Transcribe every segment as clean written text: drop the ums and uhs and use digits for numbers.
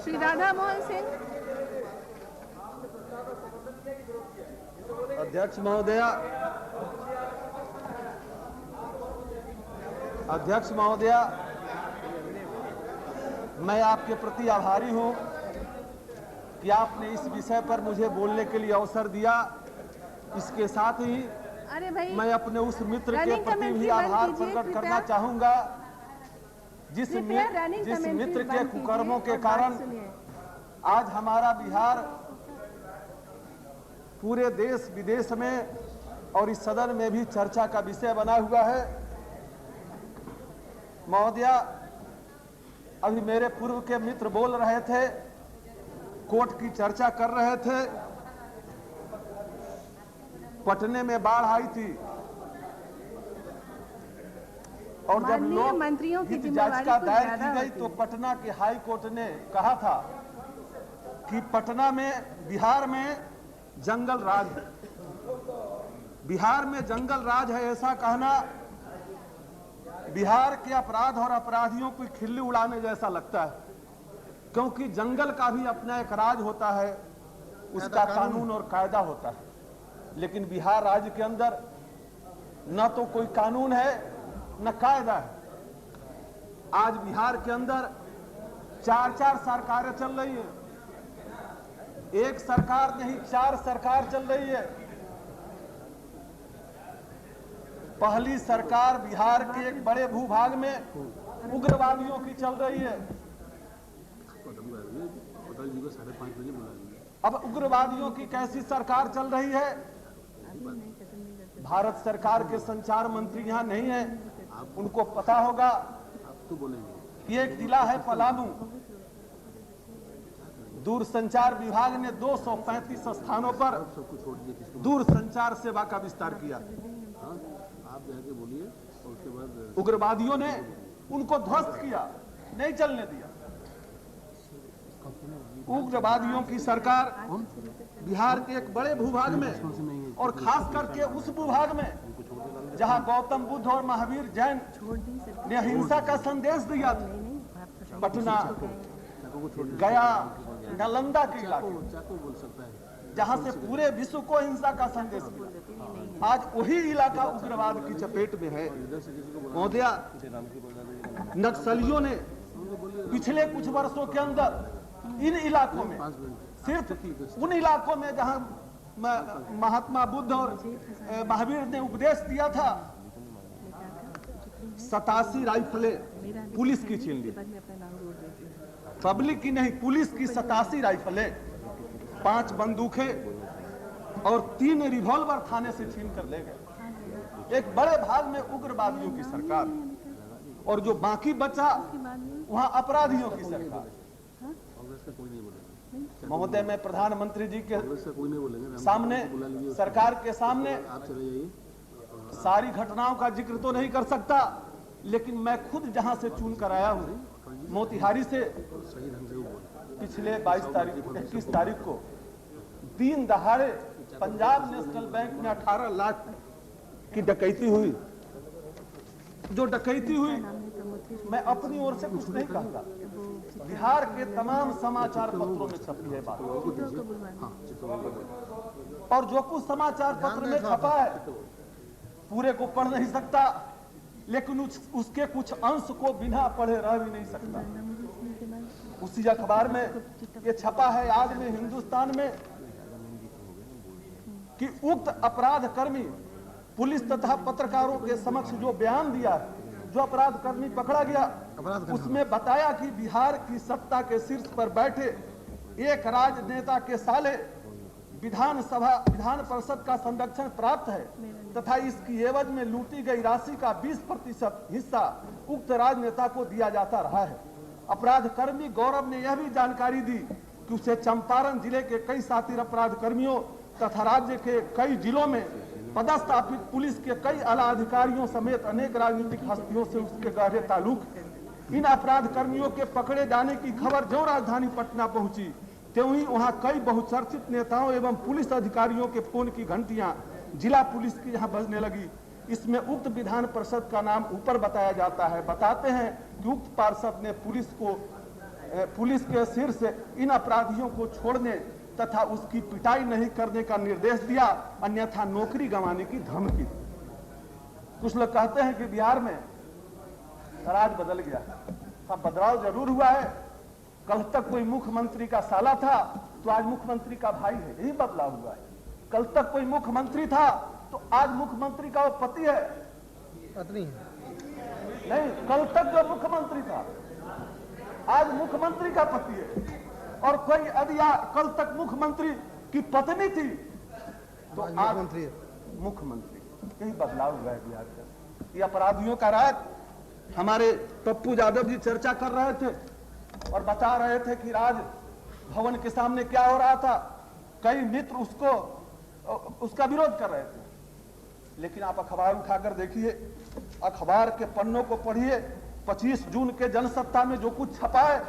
श्री राधा मोहन सिंह। अध्यक्ष महोदया, मैं आपके प्रति आभारी हूं कि आपने इस विषय पर मुझे बोलने के लिए अवसर दिया। इसके साथ ही मैं अपने उस मित्र के प्रति भी आभार प्रकट करना चाहूंगा जिस मित्र के कुकर्मों के कारण आज हमारा बिहार पूरे देश विदेश में और इस सदन में भी चर्चा का विषय बना हुआ है। महोदया, अभी मेरे पूर्व के मित्र बोल रहे थे, कोर्ट की चर्चा कर रहे थे। पटने में बाढ़ आई थी और जब लोग हित याचिका दायर की गई तो पटना के हाई कोर्ट ने कहा था कि पटना में बिहार में जंगल राज है। बिहार में जंगल राज है ऐसा कहना बिहार के अपराध और अपराधियों को खिल्ली उड़ाने जैसा लगता है, क्योंकि जंगल का भी अपना एक राज होता है, उसका कानून और कायदा होता है। लेकिन बिहार राज्य के अंदर न तो कोई कानून है न कायदा है। आज बिहार के अंदर 4 सरकारें चल रही है। एक सरकार नहीं 4 सरकार चल रही है। पहली सरकार बिहार के एक बड़े भूभाग में उग्रवादियों की चल रही है। अब उग्रवादियों की कैसी सरकार चल रही है? भारत सरकार के संचार मंत्री यहाँ नहीं है, उनको पता होगा। ये एक जिला है पलामू। दूरसंचार विभाग ने 235 स्थानों पर दूरसंचार सेवा का विस्तार किया। आप जाके बोलिए और उसके बाद उग्रवादियों ने उनको ध्वस्त किया, नहीं चलने दिया। उग्रवादियों की सरकार बिहार के एक बड़े भूभाग में और खास करके उस भूभाग में जहां गौतम बुद्ध और महावीर जैन ने अहिंसा का संदेश दिया था। पटना, गया, नालंदा के इलाके जहां से पूरे विश्व को अहिंसा का संदेश मिला, आज वही इलाका उग्रवाद की चपेट में है। महोदया, नक्सलियों ने पिछले कुछ वर्षों के अंदर इन इलाकों में, सिर्फ उन इलाकों में जहां महात्मा बुद्ध और महावीर ने उपदेश दिया था, 87 राइफलें पुलिस की छीन ली। पब्लिक की नहीं, पुलिस की 87 राइफलें, 5 बंदूकें और 3 रिवॉल्वर थाने से छीन कर ले गए। एक बड़े भाग में उग्रवादियों की सरकार, और जो बाकी बचा वहां अपराधियों की सरकार। महोदय, मैं प्रधानमंत्री जी के सामने, सरकार के सामने सारी घटनाओं का जिक्र तो नहीं कर सकता, लेकिन मैं खुद जहां से चुन कर आया हूं, मोतिहारी से, पिछले 21 तारीख को दिन दहाड़े पंजाब नेशनल बैंक में 18 लाख की डकैती हुई। जो डकैती हुई, मैं अपनी ओर से कुछ नहीं कहूंगा, बिहार के तमाम समाचार पत्रों में छपी है बात, और जो कुछ समाचार पत्र में छपा है पूरे को पढ़ नहीं सकता, लेकिन उसके कुछ अंश को बिना पढ़े रह भी नहीं सकता। उसी अखबार में ये छपा है आज में हिंदुस्तान में कि उक्त अपराध कर्मी पुलिस तथा पत्रकारों के समक्ष जो बयान दिया, जो अपराध कर्मी पकड़ा गया, उसमें बताया कि बिहार की सत्ता के शीर्ष पर बैठे एक राजनेता के साले विधान परिषद का संरक्षण प्राप्त है तथा इसकी एवज में लूटी गई राशि का 20% हिस्सा उक्त राजनेता को दिया जाता रहा है। अपराध कर्मी गौरव ने यह भी जानकारी दी कि उसे चंपारण जिले के कई साथी अपराध कर्मियों तथा राज्य के कई जिलों में पदस्थापित पुलिस के कई आला अधिकारियों समेत अनेक राजनीतिक हस्तियों से उसके गहरे ताल्लुक। इन अपराध कर्मियों के पकड़े जाने की खबर जो राजधानी पटना पहुंची, त्यों ही वहां कई बहुचर्चित नेताओं एवं पुलिस अधिकारियों के फोन की घंटियां जिला पुलिस की यहां बजने लगी। इसमें उक्त विधान परिषद का नाम ऊपर बताया जाता है। बताते हैं कि उक्त पार्षद ने पुलिस को पुलिस के शीर्ष इन अपराधियों को छोड़ने तथा उसकी पिटाई नहीं करने का निर्देश दिया, अन्यथा नौकरी गंवाने की धमकी दी। कुछ लोग कहते हैं कि बिहार में राज बदल गया। हाँ, बदलाव जरूर हुआ है। कल तक कोई मुख्यमंत्री का साला था तो आज मुख्यमंत्री का भाई है, यही बदलाव हुआ है। कल तक कोई मुख्यमंत्री था तो आज मुख्यमंत्री का वो पति है, पत्नी है। नहीं, कल तक जो मुख्यमंत्री था आज मुख्यमंत्री का पति है। और कोई यदि कल तक मुख्यमंत्री की पत्नी थी तो आज मुख्यमंत्री है। मुख्यमंत्री। यही बदलाव हुआ है बिहार का। ये अपराधियों का राज। हमारे पप्पू यादव जी चर्चा कर रहे थे और बता रहे थे कि राज भवन के सामने क्या हो रहा था। कई मित्र उसका विरोध कर रहे थे, लेकिन आप अखबार उठाकर देखिए, अखबार के पन्नों को पढ़िए। 25 जून के जनसत्ता में जो कुछ छपा है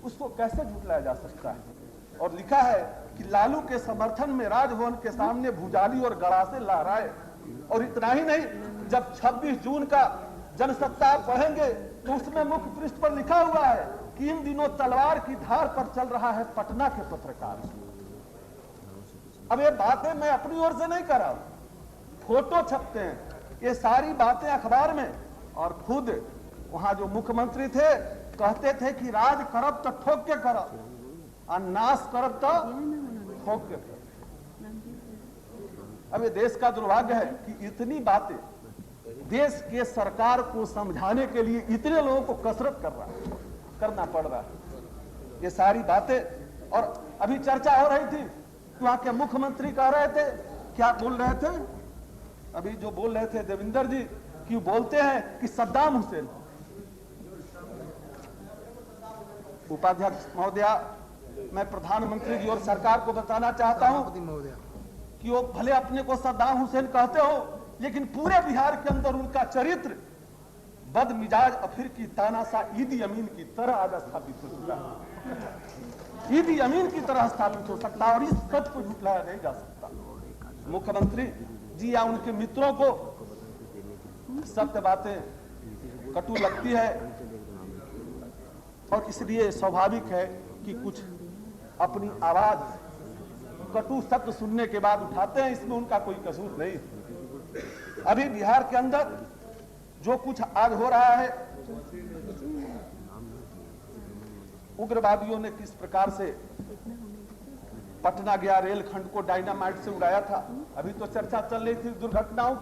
उसको कैसे झुटलाया जा सकता है। और लिखा है कि लालू के समर्थन में राजभवन के सामने भुजाली और गड़ासे लहराए। और इतना ही नहीं, जब 26 जून का जनसत्ता आप पढ़ेंगे तो उसमें मुख्य पृष्ठ पर लिखा हुआ है कि इन दिनों तलवार की धार पर चल रहा है पटना के पत्रकार। अब ये बातें मैं अपनी ओर से नहीं कर रहा हूं, फोटो छपते हैं, ये सारी बातें अखबार में। और खुद वहां जो मुख्यमंत्री थे कहते थे कि राज करब तो ठोक के करब और नाश करब तो ठोक के करब। अब ये देश का दुर्भाग्य है कि इतनी बातें देश के सरकार को समझाने के लिए इतने लोगों को कसरत करना पड़ रहा है। ये सारी बातें। और अभी चर्चा हो रही थी, वहां के मुख्यमंत्री कह रहे थे, क्या बोल रहे थे, अभी जो बोल रहे थे देवेंद्र जी, कि बोलते हैं कि सद्दाम हुसैन। उपाध्यक्ष महोदया, मैं प्रधानमंत्री जी और सरकार को बताना चाहता हूं कि वो भले अपने को सद्दाम हुसैन कहते हो, लेकिन पूरे बिहार के अंदर उनका चरित्र बदमिजाज अफिर की तानाशाह ईदी अमीन की तरह आज स्थापित हो चुका है। ईदी अमीन की तरह स्थापित हो सकता है और इस सच को झुटलाया नहीं जा सकता। मुख्यमंत्री जी या उनके मित्रों को सत्य बातें कटु लगती है और इसलिए स्वाभाविक है कि कुछ अपनी आवाज कटु सत्य सुनने के बाद उठाते हैं। इसमें उनका कोई कसूर नहीं। अभी बिहार के अंदर जो कुछ आज हो रहा है, उग्रवादियों ने किस प्रकार से पटना गया रेलखंड को डायनामाइट से उड़ाया था, अभी तो चर्चा चल रही थी दुर्घटनाओं।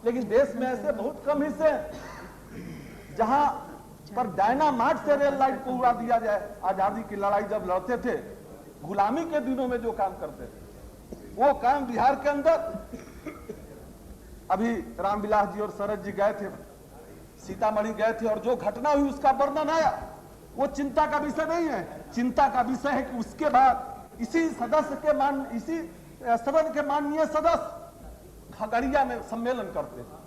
लेकिन देश में ऐसे बहुत कम हिस्से हैं जहां पर डायनामाइट से रेल लाइन को उड़ा दिया जाए। आजादी की लड़ाई जब लड़ते थे, गुलामी के दिनों में जो काम करते थे, वो काम बिहार के अंदर। अभी रामविलास जी और शरद जी गए थे, सीतामढ़ी गए थे, और जो घटना हुई उसका वर्णन आया। वो चिंता का विषय नहीं है। चिंता का विषय है कि उसके बाद इसी सदन के माननीय सदस्य खगड़िया में सम्मेलन करते थे,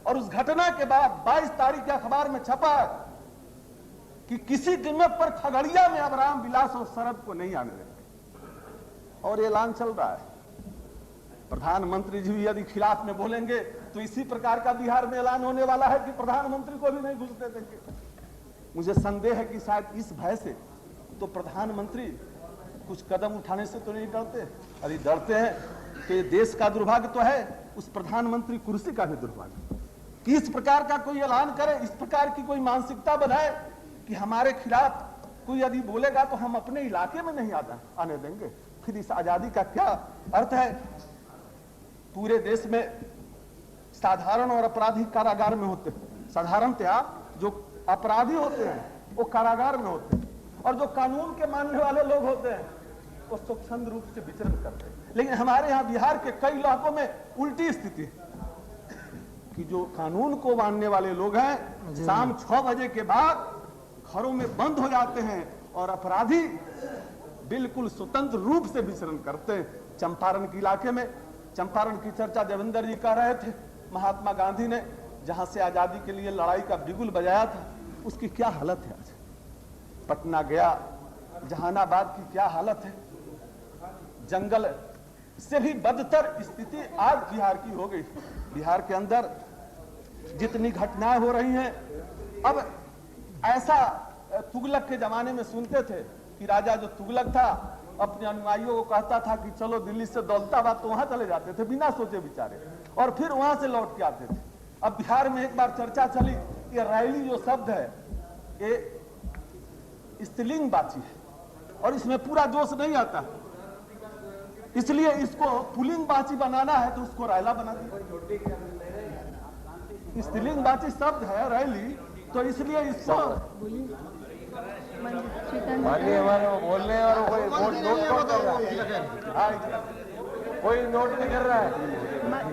और उस घटना के बाद 22 तारीख के अखबार में छपा कि किसी कीमत पर खगड़िया में अब रामविलास और शरद को नहीं आने देंगे। और ये ऐलान चल रहा है। प्रधानमंत्री जी भी यदि खिलाफ में बोलेंगे तो इसी प्रकार का बिहार में ऐलान होने वाला है कि प्रधानमंत्री को भी नहीं घुसने देंगे। मुझे संदेह है कि शायद इस भय से तो प्रधानमंत्री कुछ कदम उठाने से तो नहीं डरते। यदि डरते हैं तो ये देश का दुर्भाग्य तो है, उस प्रधानमंत्री कुर्सी का भी दुर्भाग्य कि इस प्रकार का कोई ऐलान करे, इस प्रकार की कोई मानसिकता बनाए कि हमारे खिलाफ कोई यदि बोलेगा तो हम अपने इलाके में नहीं आने देंगे। फिर इस आजादी का क्या अर्थ है। पूरे देश में साधारण और अपराधी कारागार में होते हैं। साधारणतया जो अपराधी होते हैं वो कारागार में होते हैं, और जो कानून के मानने वाले लोग होते हैं वो स्वच्छंद रूप से विचरण करते हैं। लेकिन हमारे यहाँ बिहार के कई इलाकों में उल्टी स्थिति है कि जो कानून को मानने वाले लोग हैं शाम 6 बजे के बाद घरों में बंद हो जाते हैं और अपराधी बिल्कुल स्वतंत्र रूप से विचरण करते हैं। चंपारण के इलाके में, चंपारण की चर्चा देवेंद्र जी कर रहे थे, महात्मा गांधी ने जहां से आजादी के लिए लड़ाई का बिगुल बजाया था, उसकी क्या हालत है आज। पटना गया, जहानाबाद की क्या हालत है। जंगल से भी बदतर स्थिति आज बिहार की हो गई। बिहार के अंदर जितनी घटनाएं हो रही हैं, अब ऐसा तुगलक के जमाने में सुनते थे कि राजा जो तुगलक था अपने अनुयायियों को कहता था कि चलो दिल्ली से दौलताबाद, तो वहां चले जाते थे बिना सोचे विचारे, और फिर वहां से लौट के आते थे। अब बिहार में एक बार चर्चा चली कि रैली जो शब्द है ये स्त्रीलिंगवाची है और इसमें पूरा जोश नहीं आता, इसलिए इसको पुल्लिंगवाची बनाना है तो उसको रैला बना दिया। स्त्रीलिंगवाची शब्द है रैली, तो इसलिए इसको माननीय हमारे बोलने और कोई नोट कर रहा है, कोई नोट नहीं कर रहा है।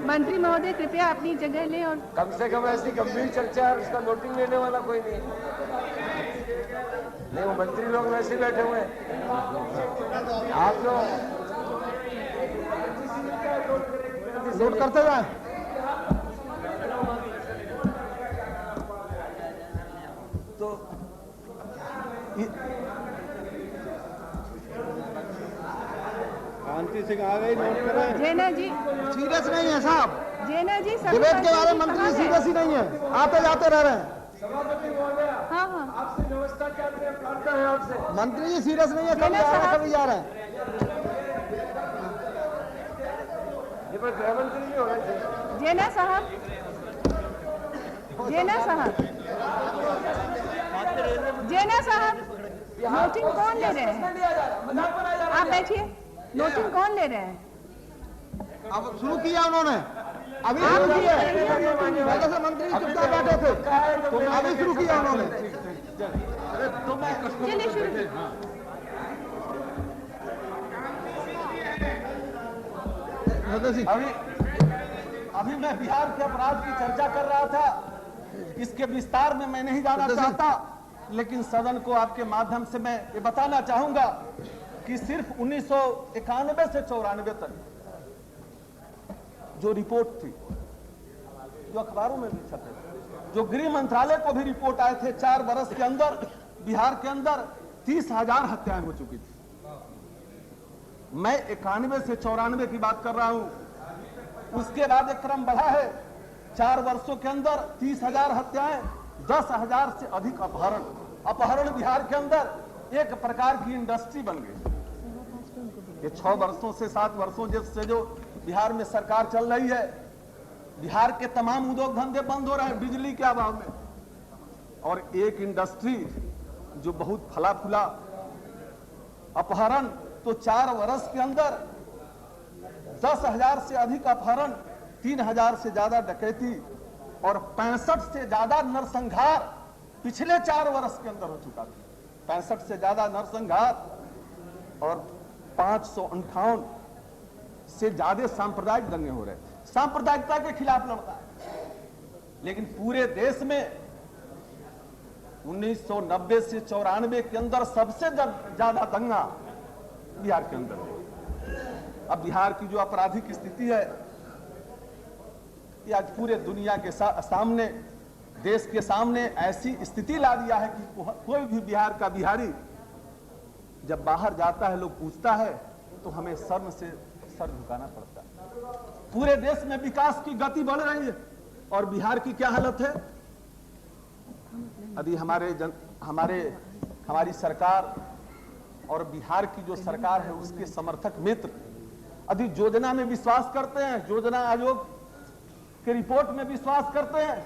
मंत्री महोदय कृपया अपनी जगह लें और कम से कम ऐसी गंभीर चर्चा है उसका नोटिंग लेने वाला कोई नहीं। नहीं, वो मंत्री लोग वैसे ही बैठे हुए हैं, आप लोग नोट करते जाए। तो कांति सिंह आ गई, नोट कर रहे हैं। जैना जी, सीरियस नहीं है साहब, जैना जी सभी डिबेट के बारे में मंत्री मंत्री जी सीरियस ही नहीं है, आते जाते रह रहे हैं। हाँ हाँ आपसे व्यवस्था क्या प्रार्थना है आपसे। मंत्री जी सीरियस नहीं है, कभी आ रहे हैं कभी जा रहे हैं। ये पर गृह मंत्री नहीं हो रहे थे। जैना साहब, जैना साहब, जैना साहब, नोटिंग कौन ले रहे हैं? आप बैठिए, नोटिंग कौन ले रहे हैं? अब शुरू किया उन्होंने, अभी शुरू किया है। पहले से मंत्री चुपचाप बैठे थे, अभी शुरू किया उन्होंने। चलिए शुरू कीजिए। अभी मैं बिहार के अपराध की चर्चा कर रहा था, इसके विस्तार में मैं नहीं जाना चाहता, लेकिन सदन को आपके माध्यम से मैं ये बताना चाहूंगा कि सिर्फ 1991 से 94 तक जो रिपोर्ट थी, जो अखबारों में भी छपे, जो गृह मंत्रालय को भी रिपोर्ट आए थे, 4 वर्ष के अंदर बिहार के अंदर 30,000 हत्याएं हो चुकी थी। मैं 91 से 94 की बात कर रहा हूं, उसके बाद एक क्रम बढ़ा है, 4 वर्षों के अंदर 30,000 हत्याएं, 10,000 से अधिक अपहरण। अपहरण बिहार के अंदर एक प्रकार की इंडस्ट्री बन गई। ये 6 वर्षों से 7 वर्षों से जो बिहार में सरकार चल रही है, बिहार के तमाम उद्योग धंधे बंद हो रहे हैं बिजली के अभाव में, और एक इंडस्ट्री जो बहुत फला फूला, अपहरण तो 4 वर्ष के अंदर 10,000 से अधिक अपहरण, 3,000 से ज्यादा डकैती और 65 से ज्यादा नरसंहार पिछले 4 वर्ष के अंदर हो चुका था। 65 से ज्यादा नरसंहार और 558 से ज्यादा सांप्रदायिक दंगे हो रहे। सांप्रदायिकता के खिलाफ लड़ता है, लेकिन पूरे देश में 1990 से 94 के अंदर सबसे ज्यादा दंगा बिहार के अंदर है। अब बिहार की जो आपराधिक स्थिति है, ये आज पूरे दुनिया के सामने, देश के सामने ऐसी स्थिति ला दिया है कि कोई भी बिहार का बिहारी जब बाहर जाता है, लोग पूछता है तो हमें शर्म से सर झुकाना पड़ता है। पूरे देश में विकास की गति बढ़ रही है और बिहार की क्या हालत है। अभी हमारी सरकार और बिहार की जो सरकार है उसके समर्थक मित्र अभी योजना में विश्वास करते हैं, योजना आयोग के रिपोर्ट में विश्वास करते हैं,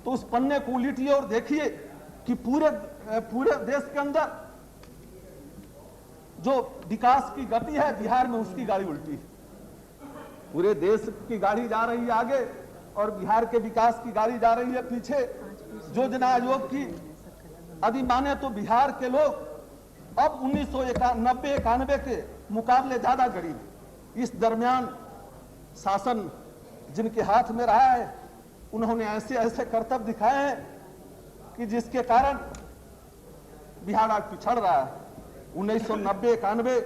तो उस पन्ने को उलटिए और देखिए कि पूरे देश के अंदर जो विकास की गति है बिहार में उसकी गाड़ी उल्टी है। पूरे देश की गाड़ी जा रही है आगे और बिहार के विकास की गाड़ी जा रही है पीछे। योजना आयोग की यदि माने तो बिहार के लोग अब 1990-91 के मुकाबले ज्यादा गरीब। इस दरमियान शासन जिनके हाथ में रहा है उन्होंने ऐसे ऐसे करतब दिखाए हैं कि जिसके कारण बिहार आज पिछड़ रहा है। 1990-91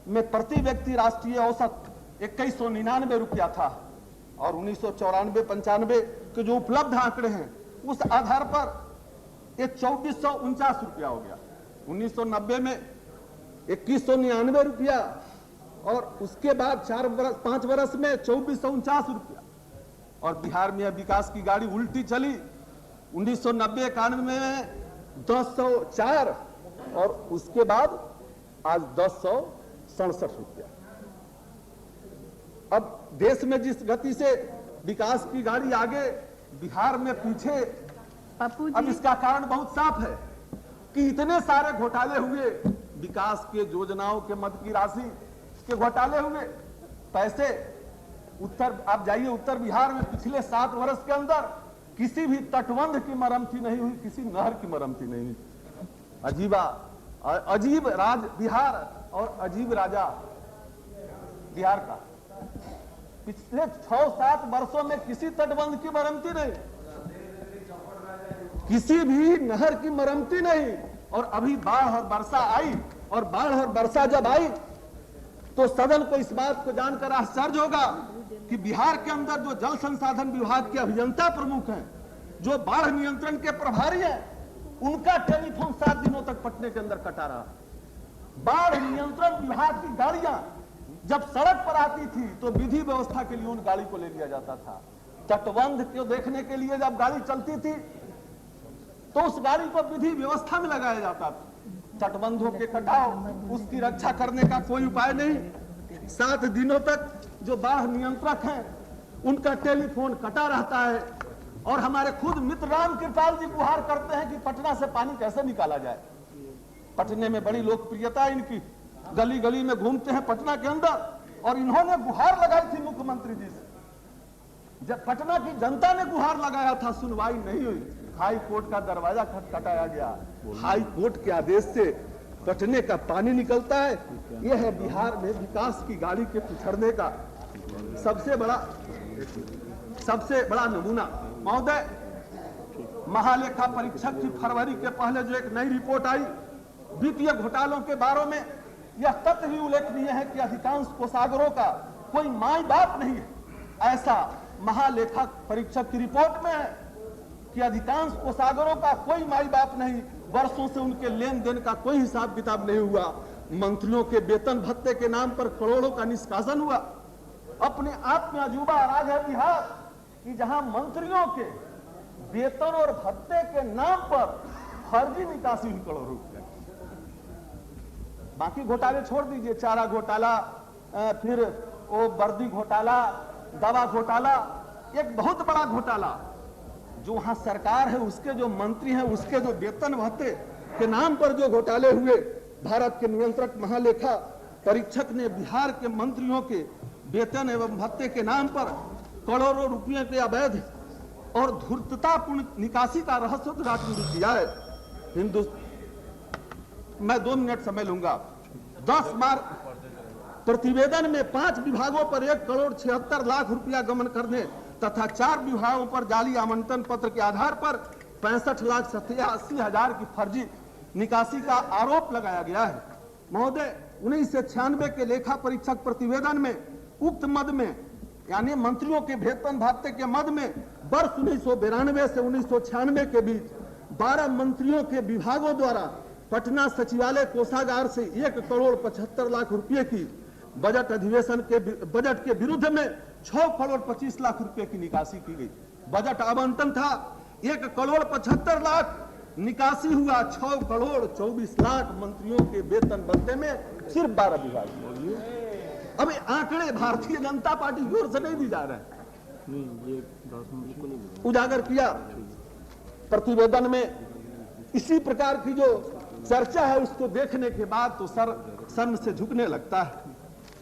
में प्रति व्यक्ति राष्ट्रीय औसत 2199 रुपया था और 1994-95 के जो उपलब्ध आंकड़े हैं उस आधार पर ये 2449 रुपया हो गया। 1990 में 2199 रुपया और उसके बाद 5 वर्ष में 2449 रुपया। और बिहार में विकास की गाड़ी उल्टी चली। 1990-91 में 1004 और उसके बाद आज 1067 रुपया। अब देश में जिस गति से विकास की गाड़ी आगे, बिहार में पीछे, पप्पू अब जी, इसका कारण बहुत साफ है कि इतने सारे घोटाले हुए, विकास के योजनाओं के मद की राशि के घोटाले हुए, पैसे आप जाइए उत्तर बिहार में पिछले 7 वर्ष के अंदर किसी भी तटबंध की मरम्मती नहीं हुई, किसी नहर की मरम्मती नहीं हुई। अजीब राज बिहार और अजीब राजा बिहार का। पिछले 6-7 वर्षों में किसी तटबंध की मरम्मती नहीं, किसी भी नहर की मरम्मती नहीं। और अभी बाढ़ और वर्षा आई, और बाढ़ और वर्षा जब आई तो सदन को इस बात को जानकर आश्चर्य होगा कि बिहार के अंदर जो जल संसाधन विभाग के अभियंता प्रमुख हैं, जो बाढ़ नियंत्रण के प्रभारी हैं, उनका टेलीफोन 7 दिनों तक पटने के अंदर कटा रहा। बाढ़ नियंत्रण विभाग की गाड़ियां जब सड़क पर आती थी तो विधि व्यवस्था के लिए उन गाड़ी को ले लिया जाता था। तटबंध को देखने के लिए जब गाड़ी चलती थी तो उस गाड़ी को विधि व्यवस्था में लगाया जाता था। तटबंधों के कटाव, उसकी रक्षा करने का कोई उपाय नहीं। 7 दिनों तक जो बाढ़ नियंत्रक हैं उनका टेलीफोन कटा रहता है। और हमारे खुद मित्र राम कृपाल जी गुहार करते हैं कि पटना से पानी कैसे निकाला जाए। पटने में बड़ी लोकप्रियता है इनकी, गली गली में घूमते हैं पटना के अंदर, और इन्होंने गुहार लगाई थी मुख्यमंत्री जी से। जब पटना की जनता ने गुहार लगाया था, सुनवाई नहीं हुई, हाई कोर्ट का दरवाजा खटखटाया गया। हाई कोर्ट के आदेश से पटने का पानी निकलता है। यह है बिहार में विकास की गाड़ी के पिछड़ने का सबसे बड़ा नमूना। महोदय, महालेखा परीक्षक की फरवरी के पहले जो एक नई रिपोर्ट आई वित्तीय घोटालों के बारे में, यह तथ्य भी उल्लेखनीय है कि अधिकांश कोषागारों का कोई माई बाप नहीं है। ऐसा महालेखा परीक्षक की रिपोर्ट में है कि अधिकांश कोषागारों का कोई माई बाप नहीं, वर्षों से उनके लेन देन का कोई हिसाब किताब नहीं हुआ। मंत्रियों के वेतन भत्ते के नाम पर करोड़ों का निष्कासन हुआ। अपने आप में अजूबा राज है बिहार कि जहां मंत्रियों के वेतन और भत्ते के नाम पर फर्जी निकासी हुई करोड़ों रुपए। बाकी घोटाले छोड़ दीजिए, चारा घोटाला, फिर वो वर्दी घोटाला, दवा घोटाला, एक बहुत बड़ा घोटाला जो वहां सरकार है उसके जो मंत्री हैं उसके जो वेतन भत्ते के नाम पर जो घोटाले हुए। भारत के नियंत्रक महालेखा परीक्षक ने बिहार के मंत्रियों के वेतन एवं भत्ते के नाम पर करोड़ों रुपये के अवैध और धूर्ततापूर्ण निकासी का रहस्य उजागर किया है। मैं 2 मिनट समय लूंगा। 10 बार प्रतिवेदन में 5 विभागों पर 1,76,00,000 रुपया गमन करने तथा 4 विभागों पर जाली आवंटन पत्र के आधार पर 65,87,000 की फर्जी निकासी का आरोप लगाया गया है। महोदय, 1996 के लेखा परीक्षक प्रतिवेदन में उक्त मद में यानी मंत्रियों के वेतन भत्ते के मद में वर्ष 1992 से 1996 के बीच 12 मंत्रियों के विभागों द्वारा पटना सचिवालय कोषागार से 1,75,00,000 रुपये की बजट अधिवेशन के बजट के विरुद्ध में 6,25,00,000 रुपए की निकासी की गई। बजट आवंटन था 1,75,00,000, निकासी हुआ 6,24,00,000 मंत्रियों के वेतन भत्ते में सिर्फ 12 विभाग। अब आंकड़े भारतीय जनता पार्टी की ओर से नहीं दी जा रहे हैं, उजागर किया प्रतिवेदन में। इसी प्रकार की जो चर्चा है उसको देखने के बाद तो सर सन से झुकने लगता है।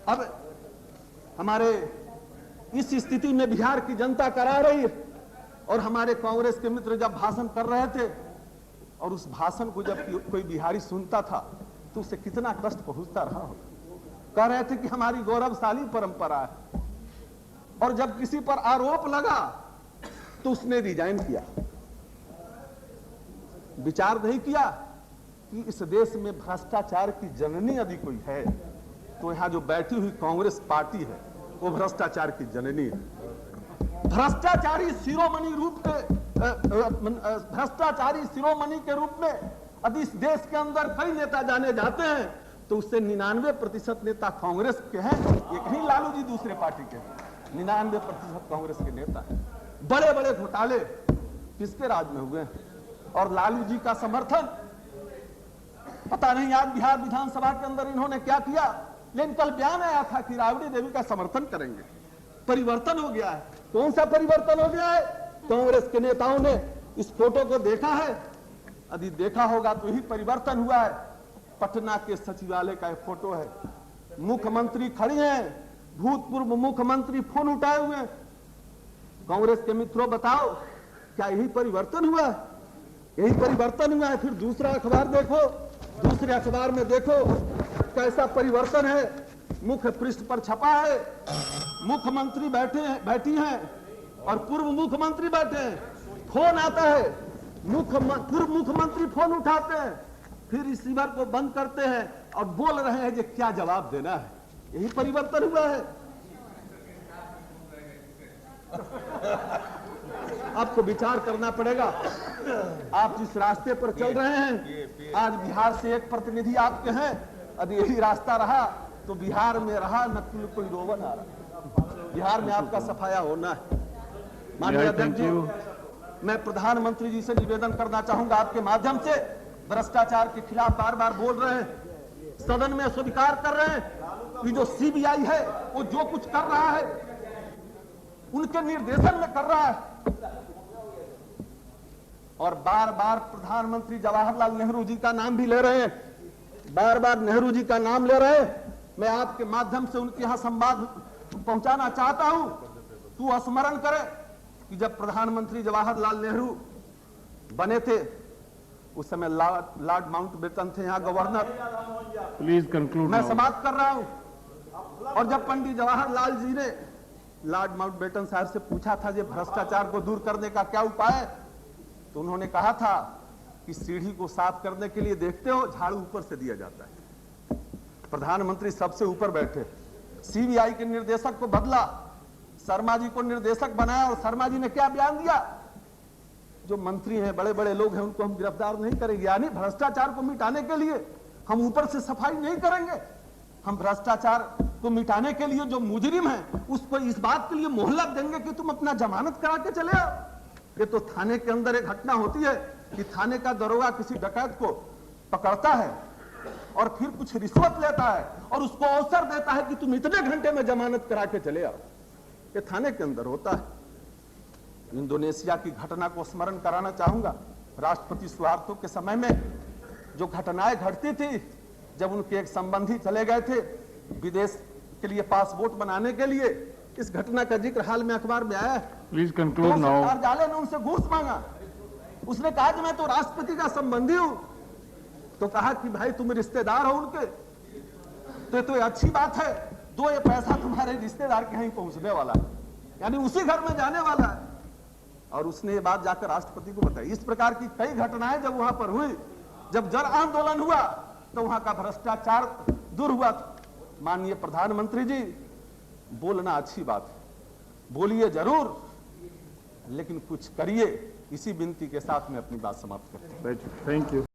अब हमारे इस स्थिति में बिहार की जनता करा रही है, और हमारे कांग्रेस के मित्र जब भाषण कर रहे थे और उस भाषण को जब कोई बिहारी सुनता था तो उसे कितना कष्ट पहुंचता रहा हो। कह रहे थे कि हमारी गौरवशाली परंपरा है, और जब किसी पर आरोप लगा तो उसने रिजाइन किया। विचार नहीं किया कि इस देश में भ्रष्टाचार की जननी यदि कोई है तो यहां जो बैठी हुई कांग्रेस पार्टी है वो भ्रष्टाचार की जननी है। भ्रष्टाचारी शिरोमणि के रूप में यदि इस देश के अंदर कई नेता जाने जाते हैं तो उससे 99% नेता कांग्रेस के हैं। एक ही लालू जी दूसरे पार्टी के हैं, 99% कांग्रेस के नेता हैं। बड़े बड़े घोटाले किसके राज में हुए हैं? और लालू जी का समर्थन। पता नहीं आज बिहार विधानसभा के अंदर इन्होंने क्या किया, लेकिन कल बयान आया था कि राबड़ी देवी का समर्थन करेंगे। परिवर्तन हो गया है। कौन सा परिवर्तन हो गया है? कांग्रेस के नेताओं ने इस फोटो को देखा है, यदि देखा होगा तो यही परिवर्तन हुआ है। पटना के सचिवालय का एक फोटो है, मुख्यमंत्री खड़ी हैं, भूतपूर्व मुख्यमंत्री फोन उठाए हुए हैं। कांग्रेस के मित्रों बताओ, क्या यही परिवर्तन हुआ? यही परिवर्तन हुआ है? फिर दूसरा अखबार देखो, दूसरे अखबार में देखो कैसा परिवर्तन है। मुख्य पृष्ठ पर छपा है, मुख्यमंत्री बैठी हैं और पूर्व मुख्यमंत्री बैठे हैं। फोन आता है, पूर्व मुख्यमंत्री फोन उठाते हैं, फिर रिसीवर को बंद करते हैं और बोल रहे हैं कि क्या जवाब देना है। यही परिवर्तन हुआ है। आपको विचार करना पड़ेगा। आप जिस रास्ते पर चल रहे हैं, आज बिहार से एक प्रतिनिधि आपके हैं, यदि यही रास्ता रहा तो बिहार में रहा न कोई रोवन आ रहा। बिहार में आपका सफाया होना है। माननीय अध्यक्ष जी, मैं प्रधानमंत्री जी से निवेदन करना चाहूंगा आपके माध्यम से, भ्रष्टाचार के खिलाफ बार बार बोल रहे हैं, सदन में स्वीकार कर रहे हैं कि जो सीबीआई है वो जो कुछ कर रहा है उनके निर्देशन में कर रहा है। और बार बार प्रधानमंत्री जवाहरलाल नेहरू जी का नाम भी ले रहे हैं, बार बार नेहरू जी का नाम ले रहे हैं। मैं आपके माध्यम से उनके यहां संवाद पहुंचाना चाहता हूं। तू स्मरण करे कि जब प्रधानमंत्री जवाहरलाल नेहरू बने थे उस समय लॉर्ड माउंटबेटन थे यहां गवर्नर। Please conclude. मैं समाप्त कर रहा हूं। और जब पंडित जवाहरलाल जी ने लॉर्ड माउंटबेटन साहब से पूछा था, ये भ्रष्टाचार को दूर करने का क्या उपाय है, तो उन्होंने कहा था कि सीढ़ी को साफ करने के लिए देखते हो झाड़ू ऊपर से दिया जाता है। प्रधानमंत्री सबसे ऊपर बैठे, सीबीआई के निर्देशक को बदला, शर्मा जी को निर्देशक बनाया और शर्मा जी ने क्या बयान दिया, जो मंत्री हैं, बड़े बड़े लोग हैं, उनको हम गिरफ्तार नहीं करेंगे। यानी भ्रष्टाचार को मिटाने के लिए हम ऊपर से सफाई नहीं करेंगे, हम भ्रष्टाचार को मिटाने के लिए जो मुजरिम है उसको इस बात के लिए मोहलत देंगे कि तुम अपना जमानत करा के चले आओ। ये तो थाने के अंदर एक घटना होती है कि थाने का दरोगा किसी डकैत को पकड़ता है और फिर कुछ रिश्वत लेता है और उसको अवसर देता है कि तुम इतने घंटे में जमानत करा के चले आओ। ये थाने के अंदर होता है। इंडोनेशिया की घटना को स्मरण कराना चाहूंगा। राष्ट्रपति सुहार्तो के समय में जो घटनाएं घटती थी, जब उनके एक संबंधी चले गए थे विदेश के लिए पासपोर्ट बनाने के लिए, इस घटना का जिक्र हाल में अखबार में आया है। Please conclude now. सरकार जाले ने उनसे घूस मांगा, उसने कहा कि मैं तो राष्ट्रपति का संबंधी हूं, तो कहा कि भाई तुम रिश्तेदार हो उनके, तो ये अच्छी बात है, दो ये पैसा तुम्हारे रिश्तेदार के यहीं पहुंचने वाला है, यानी उसी घर में जाने वाला है। और उसने ये बात जाकर राष्ट्रपति को बताई। इस प्रकार की कई घटनाएं जब वहां पर हुई, जब जन आंदोलन हुआ तो वहां का भ्रष्टाचार दूर हुआ। माननीय प्रधानमंत्री जी, बोलना अच्छी बात है, बोलिए जरूर, लेकिन कुछ करिए। इसी विनती के साथ मैं अपनी बात समाप्त करता हूं। Thank you.